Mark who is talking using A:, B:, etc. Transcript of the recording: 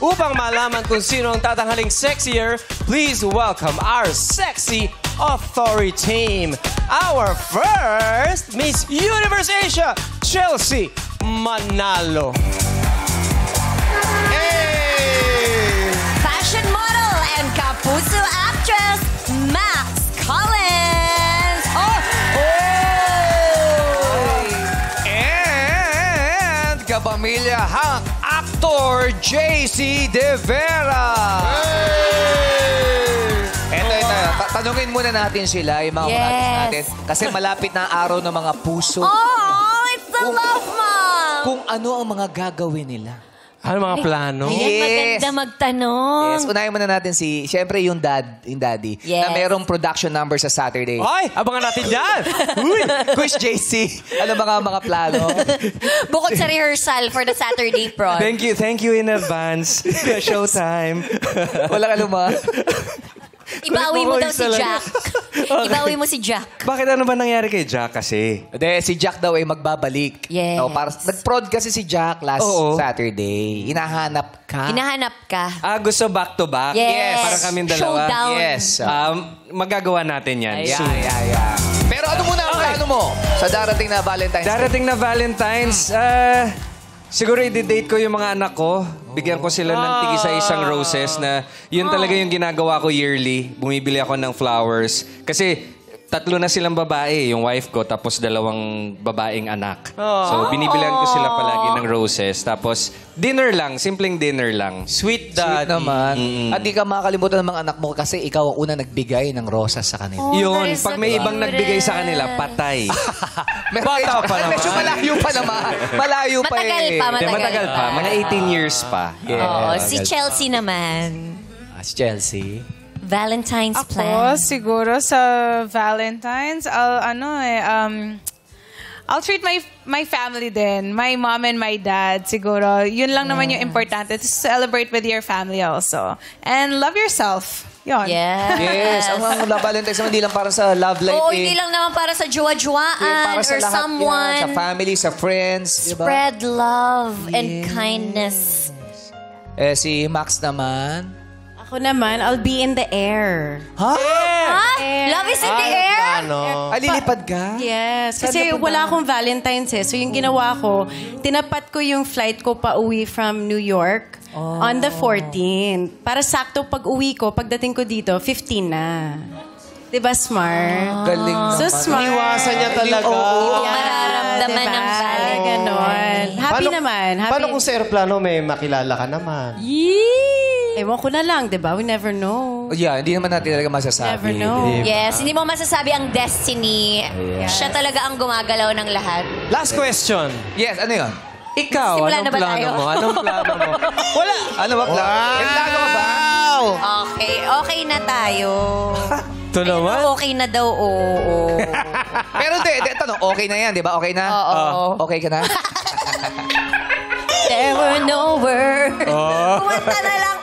A: Upang malaman kung sino ang tatanghaling sexier, please welcome our sexy authority team. Our first Miss Universe Asia, Chelsea Manalo.
B: Hey!
C: Fashion model and Kapuso actress, Max Collins.
B: And kapamilyahang actor JC De Vera. Ito. Tanungin muna natin sila, yung mga yes. natin. Kasi malapit na ang araw ng mga puso.
C: Oh, it's the love month!
B: Kung ano ang mga gagawin nila.
A: Ano mga plano?
C: Yes. Maganda magtanong.
B: Yes, unahin muna natin siyempre yung daddy,
C: yes.
B: na merong production number sa Saturday.
A: Ay, abangan natin dyan!
B: Uy, Quiz JC, ano mga plano?
C: Bukod sa rehearsal for the Saturday prom.
A: Thank you in advance. Showtime.
B: Walang aluma.
C: Ibawi mo daw si Jack. Ibawi mo si Jack.
A: Bakit ano ba nangyari kay Jack kasi?
B: Hindi, si Jack daw ay magbabalik.
C: Yes.
B: Nag-prod kasi si Jack last Saturday. Hinahanap ka.
C: Hinahanap ka.
A: Gusto back to back?
C: Yes.
A: Para kaming dalawa?
C: Showdown.
B: Yes.
A: Magagawa natin yan.
B: Yeah. Pero ano muna ang plano mo sa darating na Valentine's?
A: Darating na Valentine's, siguro i-date ko yung mga anak ko. Bigyan ko sila ng tig-isa-isang roses na yun talaga yung ginagawa ko yearly. Bumibili ako ng flowers. Kasi 3 na silang babae, yung wife ko, tapos 2 babaeng anak. So binibilihan ko sila palagi ng roses. Tapos dinner lang, simpleng dinner lang.
B: Sweet naman. At di ka makakalimutan ng mga anak mo kasi ikaw ang una nagbigay ng rosas sa kanila.
A: Yun, pag may ibang nagbigay sa kanila, patay. Bata pa naman.
B: Medyo malayo pa naman. Malayo pa
A: Matagal pa. Mga 18 years pa.
C: Si Chelsea naman.
B: Si Chelsea.
C: Valentine's plan.
D: Ako, siguro sa Valentine's, I'll treat my family din. My mom and my dad, siguro. Yun lang naman yung importante. To celebrate with your family also. And love yourself. Yun.
C: Yes.
B: Ang Valentine's naman, hindi lang para sa love life.
C: Oo, hindi lang naman para sa jowa-jowaan
B: para sa
C: or
B: lahat
C: someone.
B: Yan, sa family, sa friends.
C: Spread love and kindness.
B: Si Max naman.
E: Ako naman, I'll be in the air.
B: Ha?
C: Love is in the air?
B: Lilipad ka?
E: Yes. Kasi wala akong Valentine's So yung ginawa ko, tinapat ko yung flight ko pa uwi from New York on the 14th. Para sakto pag uwi ko, pagdating ko dito, 15 na. Diba, smart?
B: Galing naman.
E: So smart.
A: Iniwasan niya talaga.
C: Mararamdaman ng Valentine's.
E: Ganon. Happy naman. Happy.
F: Paano kung sa aeroplano may makilala ka naman?
E: Ewan ko na lang, diba? We never know.
B: Yeah, hindi naman natin talaga masasabi.
E: Never know.
C: Yes, hindi mo masasabi ang destiny. Siya talaga ang gumagalaw ng lahat.
A: Last question.
B: Yes, ano yun?
A: Ikaw,
C: Simula na
A: anong
C: ba
A: plano
C: tayo?
A: mo? Anong plano mo? Wala.
B: Ano ba? Plano ka ba?
C: Okay na tayo.
A: Ito naman?
C: Okay na daw, oo.
B: Pero tanong, okay na yan, di ba? Okay na?
C: Oo.
B: Okay ka na?
C: There were no words. Kumanta na lang